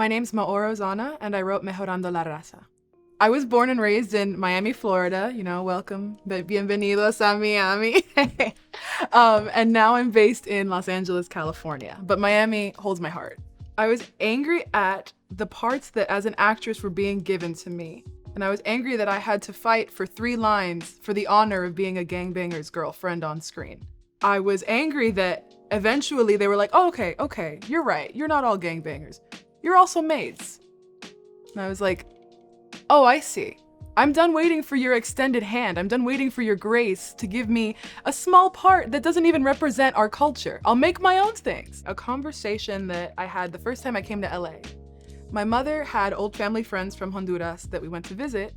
My name's Maor Ohzana, and I wrote Mejorando la Raza. I was born and raised in Miami, Florida. Welcome. Bienvenidos a Miami. And now I'm based in Los Angeles, California. But Miami holds my heart. I was angry at the parts that as an actress were being given to me. And I was angry that I had to fight for 3 lines for the honor of being a gangbanger's girlfriend on screen. I was angry that eventually they were like, oh, okay, you're right. You're not all gangbangers. You're also maids. And I was like, oh, I see. I'm done waiting for your extended hand. I'm done waiting for your grace to give me a small part that doesn't even represent our culture. I'll make my own things. A conversation that I had the first time I came to LA. My mother had old family friends from Honduras that we went to visit,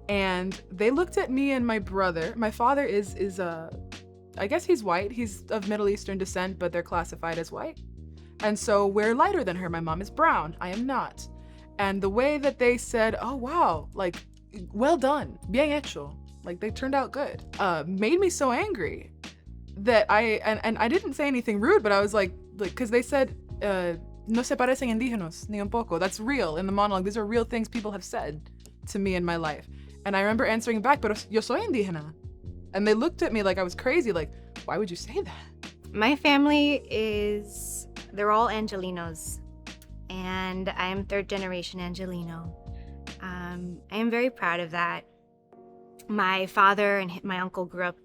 and they looked at me and my brother. My father is I guess he's white. He's of Middle Eastern descent, but they're classified as white. And so we're lighter than her. My mom is brown. I am not. And the way that they said, oh, wow, like, well done, bien hecho, like they turned out good, made me so angry that I didn't say anything rude, but I was like, because they said, no se parecen indígenas, ni un poco. That's real in the monologue. These are real things people have said to me in my life. And I remember answering back, pero yo soy indígena. And they looked at me like I was crazy, like, why would you say that? My family they're all Angelinos, and I am 3rd generation Angelino. I am very proud of that. My father and my uncle grew up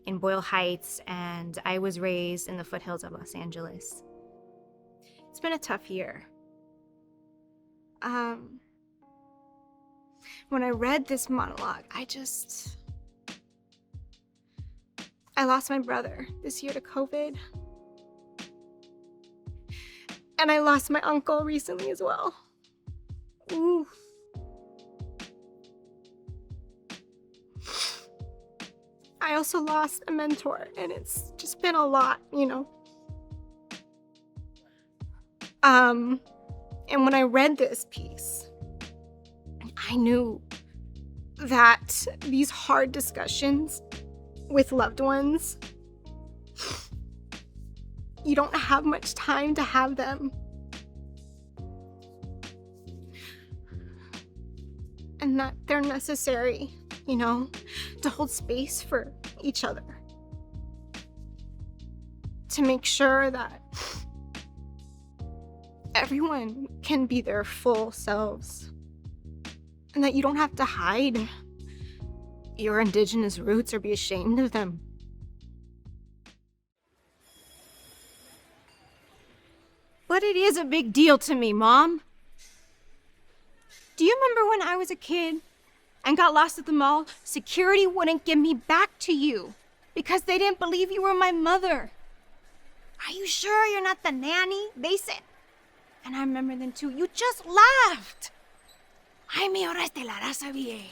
in Boyle Heights, and I was raised in the foothills of Los Angeles. It's been a tough year. When I read this monologue, I lost my brother this year to COVID. And I lost my uncle recently as well. Ooh. I also lost a mentor, and it's just been a lot, And when I read this piece, I knew that these hard discussions with loved ones, you don't have much time to have them. And that they're necessary, to hold space for each other. To make sure that everyone can be their full selves. And that you don't have to hide your indigenous roots or be ashamed of them. But it is a big deal to me, Mom. Do you remember when I was a kid and got lost at the mall? Security wouldn't give me back to you because they didn't believe you were my mother. Are you sure you're not the nanny? They said. And I remember then too, you just laughed. Ay, mejoraste la raza bien.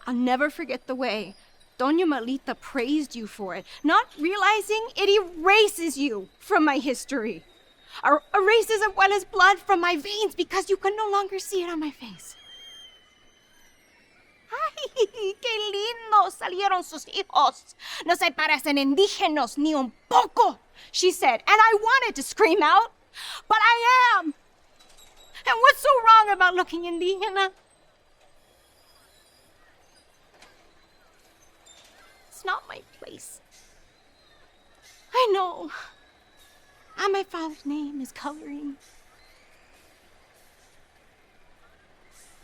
I'll never forget the way Doña Malita praised you for it, not realizing it erases you from my history. Erases as well as blood from my veins because you can no longer see it on my face. ¡Ay, qué lindos salieron sus hijos! No se parecen indígenas ni un poco, she said, and I wanted to scream out, but I am. And what's so wrong about looking indígena? It's not my place. I know. And my father's name is coloring.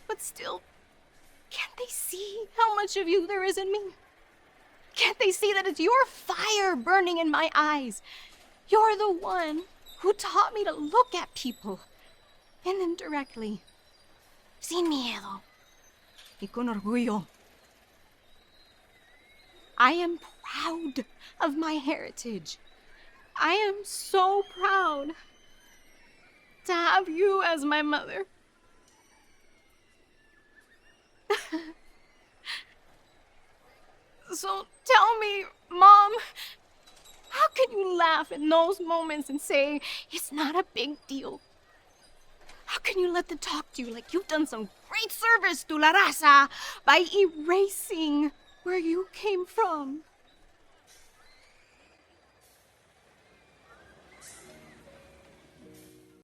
But still, can't they see how much of you there is in me? Can't they see that it's your fire burning in my eyes? You're the one who taught me to look at people and then directly, sin miedo y con orgullo. I am proud of my heritage. I am so proud to have you as my mother. So tell me, Mom, how can you laugh in those moments and say it's not a big deal? How can you let them talk to you like you've done some great service to la raza by erasing where you came from?